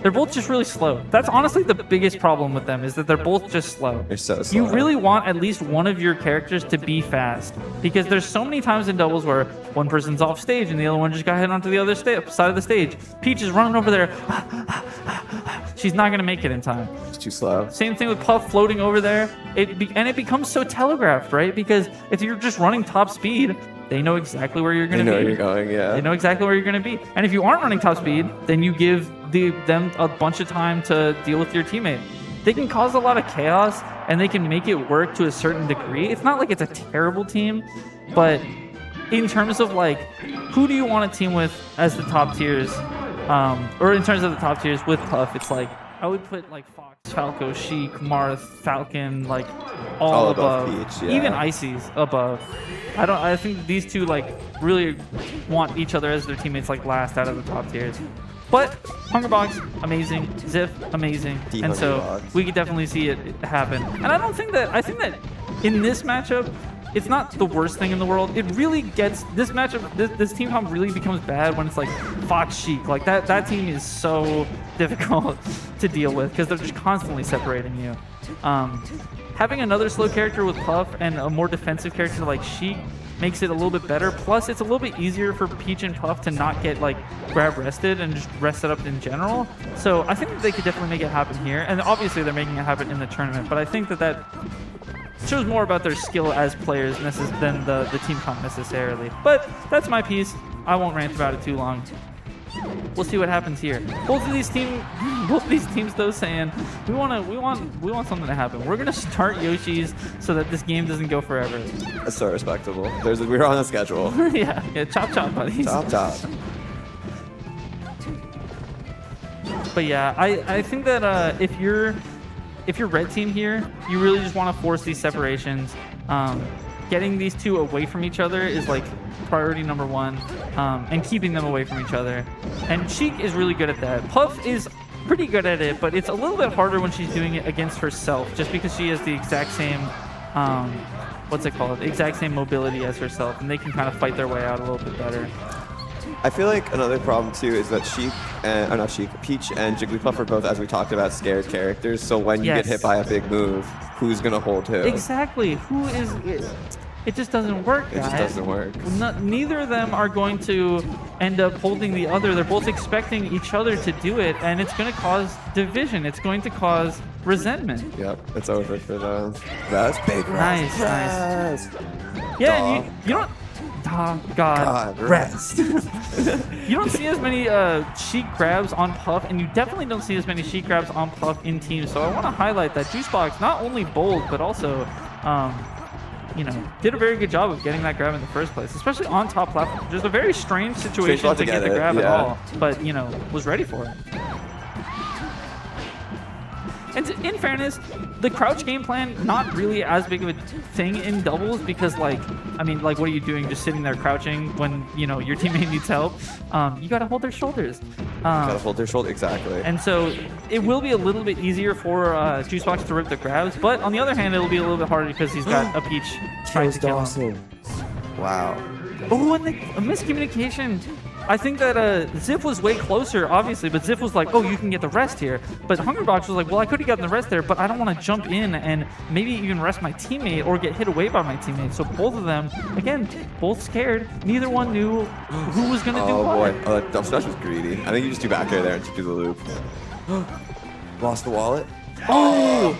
They're both just really slow. That's honestly the biggest problem with them, is that they're both just slow. They're so slow. You really want at least one of your characters to be fast, because there's so many times in doubles where one person's off stage and the other one just got hit onto the other side of the stage. Peach is running over there. She's not going to make it in time. It's too slow. Same thing with Puff floating over there. And it becomes so telegraphed, right? Because if you're just running top speed, they know exactly where you're going to be. They know where you're going, yeah. They know exactly where you're going to be. And if you aren't running top speed, then you give them a bunch of time to deal with your teammate. They can cause a lot of chaos, and they can make it work to a certain degree. It's not like it's a terrible team, but in terms of like, who do you want to team with as the top tiers? Or in terms of the top tiers with Puff, it's like, I would put like Fox, Falco, Sheik, Marth, Falcon, like all above. Peach, yeah. Even Icy's above. I think these two like really want each other as their teammates, like last out of the top tiers. But Hungrybox, amazing. XIF, amazing. And so we could definitely see it happen. And I think that in this matchup, it's not the worst thing in the world. It really gets this matchup. This team comp really becomes bad when it's like Fox Sheik. Like that team is so difficult to deal with because they're just constantly separating you. Having another slow character with Puff and a more defensive character like Sheik makes it a little bit better. Plus, it's a little bit easier for Peach and Puff to not get like grab rested and just rest it up in general. So I think that they could definitely make it happen here. And obviously, they're making it happen in the tournament. But I think that shows more about their skill as players than the team comp necessarily. But that's my piece. I won't rant about it too long. We'll see what happens here. Both of these teams though saying we want something to happen. We're gonna start Yoshi's so that this game doesn't go forever. That's so respectable. We're on a schedule. yeah, chop chop, buddies. Chop. But yeah, I think that if you're red team here, you really just want to force these separations. Getting these two away from each other is like priority number one, and keeping them away from each other. And Sheik is really good at that. Puff is pretty good at it, but it's a little bit harder when she's doing it against herself, just because she has the exact same, exact same mobility as herself, and they can kind of fight their way out a little bit better. I feel like another problem too is that Peach and Jigglypuff are both, as we talked about, scared characters. So when you get hit by a big move, who's gonna hold who? Exactly. Who is it? It just doesn't work, guys. It just doesn't work. Neither of them are going to end up holding the other. They're both expecting each other to do it, and it's going to cause division. It's going to cause resentment. Yep, it's over for them. That's big. Nice. Yeah, and you don't. God rest. You don't see as many Sheik grabs on Puff, and you definitely don't see as many Sheik grabs on Puff in teams. So I want to highlight that Juicebox not only bold, but also, did a very good job of getting that grab in the first place, especially on top platform. Just a very strange situation to get the grab at all, but was ready for it. And in fairness, the crouch game plan, not really as big of a thing in doubles because, what are you doing just sitting there crouching when, your teammate needs help? You got to hold their shoulders. Exactly. And so it will be a little bit easier for Juicebox to rip the grabs, but on the other hand, it'll be a little bit harder because he's got a Peach trying to kill him. Wow. Oh, and a miscommunication. I think that XIF was way closer, obviously, but XIF was like, oh, you can get the rest here. But Hungrybox was like, well, I could have gotten the rest there, but I don't want to jump in and maybe even rest my teammate or get hit away by my teammate. So both of them, again, both scared. Neither one knew who was going to do what. Oh boy. Smash was greedy. I think you just do back air there and do the loop. Lost the wallet? Oh!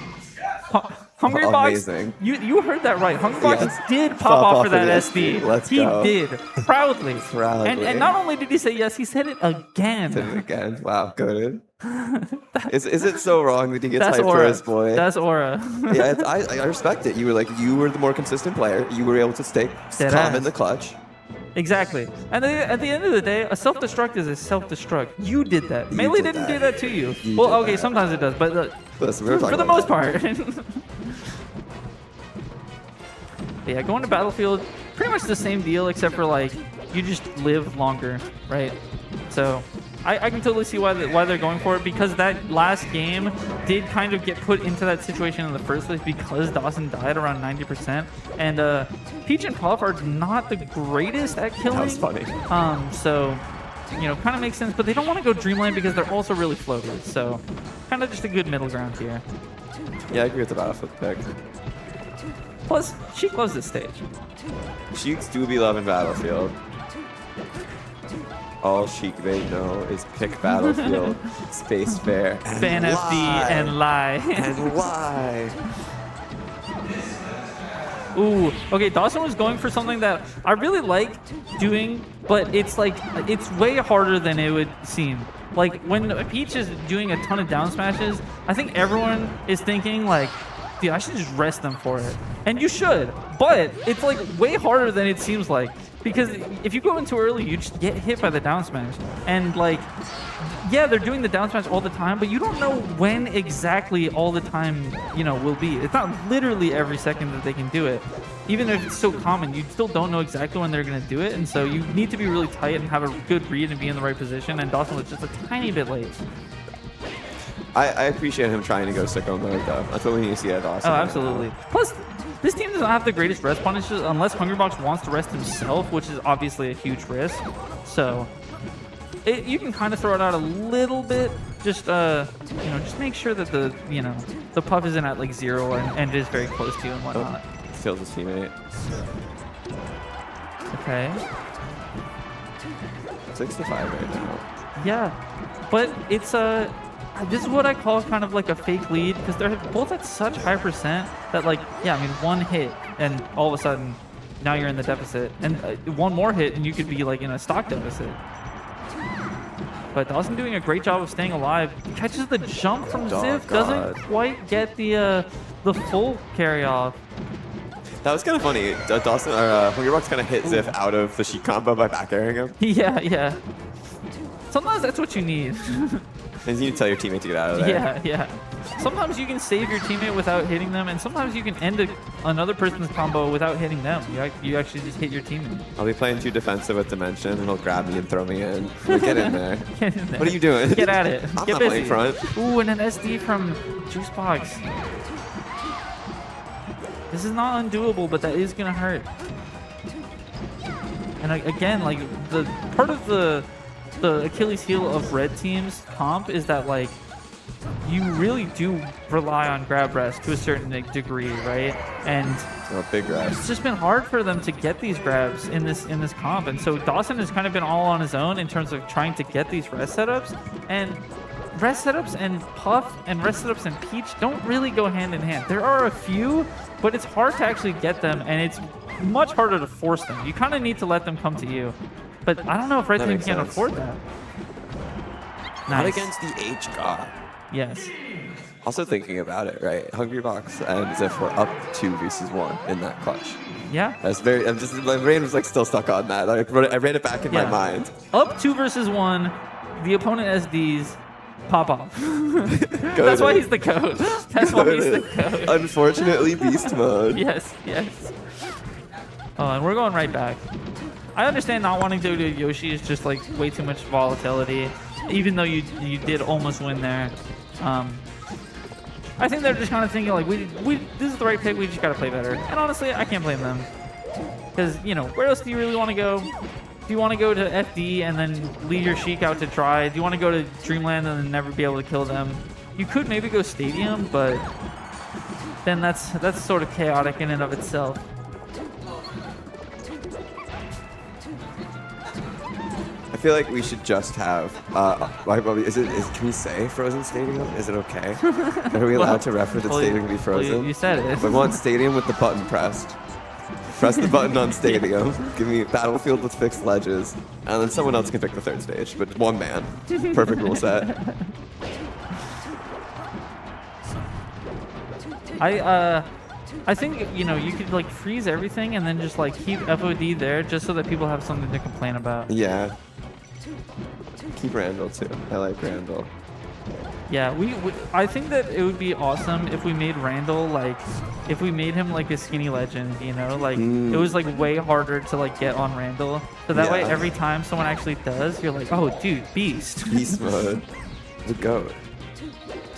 Hungrybox, amazing. You heard that right. Hungrybox did pop off for that SD. Let's go. He did. Proudly. And not only did he say yes, he said it again. Wow, good. Is it so wrong that he gets hyped for his boy? That's aura. Yeah, I respect it. You were the more consistent player. You were able to stay calm in the clutch. Exactly. And at the end of the day, a self-destruct is a self-destruct. You did that. Melee didn't do that to you. Well, okay, sometimes it does, but for the most part. Yeah, going to Battlefield, pretty much the same deal, except for you just live longer, right? So I can totally see why they're going for it, because that last game did kind of get put into that situation in the first place because Dawson died around 90%, and Peach and Puff are not the greatest at killing. That was funny. So you know, kind of makes sense, but they don't want to go Dreamland because they're also really floated. So kind of just a good middle ground here. Yeah, I agree with the Battlefield pick. Plus, Sheik loves this stage. Sheiks do be loving Battlefield. All Sheik they know is pick Battlefield, Space Fair, and Ban FD and lie. and lie. Ooh, okay, Dawson was going for something that I really like doing, but it's like, it's way harder than it would seem. Like, when Peach is doing a ton of down smashes, I think everyone is thinking, like, dude, I should just rest them for it. And you should, but it's, like, way harder than it seems like. Because if you go in too early, you just get hit by the down smash. And, like, yeah, they're doing the down smash all the time, but you don't know when exactly all the time, you know, will be. It's not literally every second that they can do it. Even if it's so common, you still don't know exactly when they're going to do it. And so you need to be really tight and have a good read and be in the right position. And Dawson was just a tiny bit late. I appreciate him trying to go sicko mode, though. That's what we need to see at Dawson. Oh, absolutely. Plus, this team doesn't have the greatest rest punishes unless Hungrybox wants to rest himself, which is obviously a huge risk. So you can kind of throw it out a little bit. Just you know, just make sure that the the puff isn't at like 0 and is very close to you and whatnot. Kills his teammate. Okay. 65 right now. Yeah, but it's this is what I call kind of like a fake lead because they're both at such high percent that, like, yeah, I mean, one hit and all of a sudden now you're in the deficit, and one more hit and you could be like in a stock deficit. But Dawson doing a great job of staying alive. Catches the jump from XIF, doesn't quite get the full carry off. That was kind of funny. Dawson or Hungrybox kind of hit XIF out of the Sheik combo by back airing him. Yeah, yeah. Sometimes that's what you need. And you need to tell your teammate to get out of there. Yeah, yeah. Sometimes you can save your teammate without hitting them, and sometimes you can end another person's combo without hitting them. You actually just hit your teammate. I'll be playing too defensive with Dimension, and he'll grab me and throw me in. Get in there. Get in there. What are you doing? Get at it. I'm Get not busy. playing front. Ooh, and an SD from Juicebox. This is not undoable, but that is gonna hurt. And again, like, the part of the Achilles heel of red team's comp is that, like, you really do rely on grab rest to a certain degree, right? And big rest. It's just been hard for them to get these grabs in this comp, and so Dawson has kind of been all on his own in terms of trying to get these rest setups. And rest setups and Puff and rest setups and Peach don't really go hand in hand. There are a few, but it's hard to actually get them, and it's much harder to force them. You kind of need to let them come to you. But I don't know if red team can afford that. Nice. Not against the H God. Yes. Also thinking about it, right? Hungrybox and XIF were up 2 versus 1 in that clutch. Yeah. That's very. I'm just. My brain was like still stuck on that. Like, I ran it back in my mind. Up 2 versus 1. The opponent SDs pop off. That's why he's the code. That's why he's the code. Unfortunately, beast mode. Yes. Yes. Oh, and we're going right back. I understand not wanting to do Yoshi is just like way too much volatility, even though you did almost win there. I think they're just kind of thinking like this is the right pick. We just gotta play better. And honestly, I can't blame them because, you know, where else do you really want to go? Do you want to go to FD and then lead your Sheik out to try? Do you want to go to Dreamland and then never be able to kill them? You could maybe go Stadium, but then that's sort of chaotic in and of itself. I feel like we should just have. Can we say Frozen Stadium? Is it okay? Are we allowed to refer the stadium to be frozen? Well, you said it. We want Stadium with the button pressed. Press the button on Stadium. Give me Battlefield with fixed ledges, and then someone else can pick the third stage. But one man. Perfect rule set. I think, you know, you could like freeze everything and then just like keep FOD there just so that people have something to complain about. Yeah. Keep Randall too. I like Randall. Yeah, I think that it would be awesome if we made Randall like, if we made him like a skinny legend, you know, like it was like way harder to like get on Randall. So that way every time someone actually does, you're like, oh dude, beast. Beast mode. The GOAT.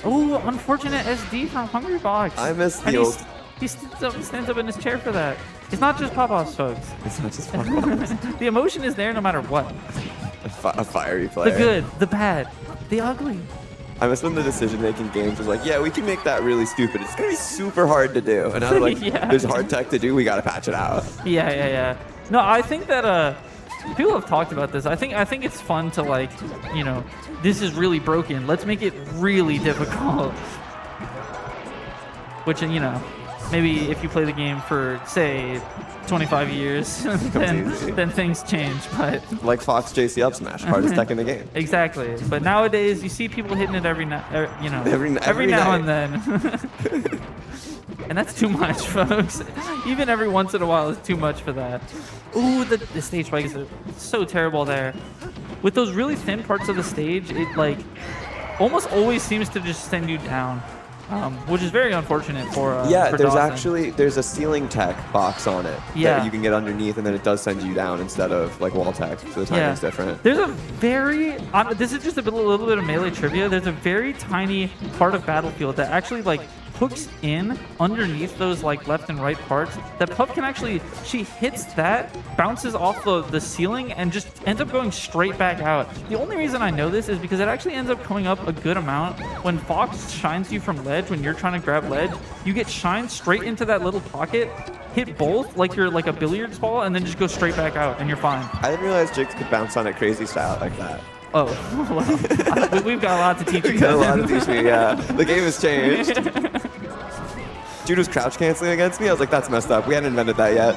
Oh, unfortunate SD from Hungrybox. I miss the old. He stands up in his chair for that. It's not just pop-offs, folks. It's not just pop-offs. The emotion is there no matter what. A fiery player. The good, the bad, the ugly. I miss when the decision-making games was like, yeah, we can make that really stupid. It's gonna be super hard to do. And now they're like, there's hard tech to do. We gotta patch it out. Yeah. No, I think that people have talked about this. I think it's fun to like, you know, this is really broken. Let's make it really difficult. Which, you know, maybe if you play the game for say 25 years, then things change. But like Fox JC up smash, hardest tech in the game. Exactly. But nowadays, you see people hitting it every now and then. And that's too much, folks. Even every once in a while is too much for that. Ooh, the stage spikes are so terrible there. With those really thin parts of the stage, it like almost always seems to just send you down, which is very unfortunate for there's Dawson. there's a ceiling tech box on it that you can get underneath, and then it does send you down instead of like wall tech, so the timing's different. There's a very this is just a little bit of melee trivia. There's a very tiny part of Battlefield that actually like hooks in underneath those like left and right parts that Puff can actually, she hits that, bounces off the ceiling, and just ends up going straight back out. The only reason I know this is because it actually ends up coming up a good amount when Fox shines you from ledge. When you're trying to grab ledge, you get shined straight into that little pocket, hit both like you're like a billiards ball, and then just go straight back out and you're fine. I didn't realize Jigs could bounce on it crazy style like that. Oh, well, we've got a lot to teach you. We've got a lot to teach me, yeah. The game has changed. Dude was crouch canceling against me. I was like, that's messed up. We hadn't invented that yet.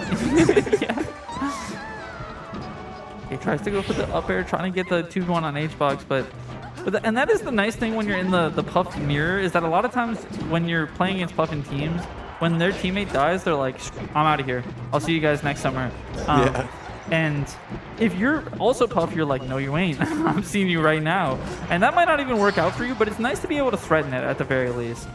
He tries to go for the up air, trying to get the 2v1 on Hbox, and that is the nice thing when you're in the Puff mirror, is that a lot of times when you're playing against Puff in teams, when their teammate dies, they're like, I'm out of here. I'll see you guys next summer. And if you're also Puff, you're like, no, you ain't. I'm seeing you right now. And that might not even work out for you, but it's nice to be able to threaten it at the very least.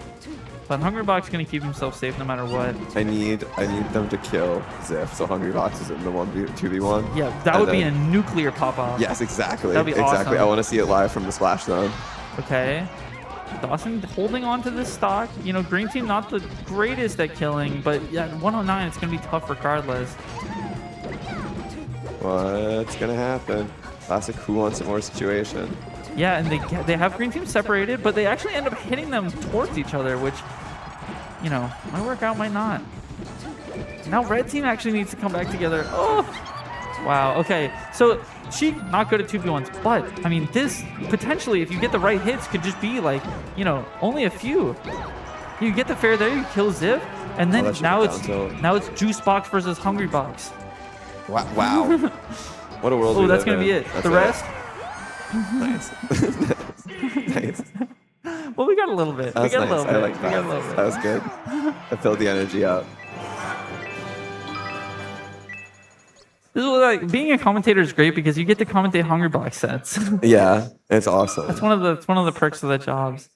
But Hungrybox is going to keep himself safe no matter what. I need them to kill XIF, so Hungrybox is in the 2v1. Yeah, that would be a nuclear pop-off. Yes, exactly. That'd be awesome. I want to see it live from the splash zone. Okay. Dawson holding on to this stock. You know, green team not the greatest at killing, but yeah, 109, it's going to be tough regardless. What's going to happen? Classic who wants it more situation. Yeah, and they have green team separated, but they actually end up hitting them towards each other, which, you know, might work out, might not. Now red team actually needs to come back together. Oh, wow. Okay, so she not good at 2v1s, but I mean, this potentially, if you get the right hits, could just be like, you know, only a few. You get the fair there, you kill XIF, and then now it's Juicebox versus Hungrybox. Wow. What a world. Oh, that's gonna be it. The rest. Nice. Nice. Well, we got a little bit. That was nice. I like that. That was good. I filled the energy up. This is like being a commentator is great because you get to commentate Hungrybox sets. Yeah, it's awesome. That's one of the perks of the jobs.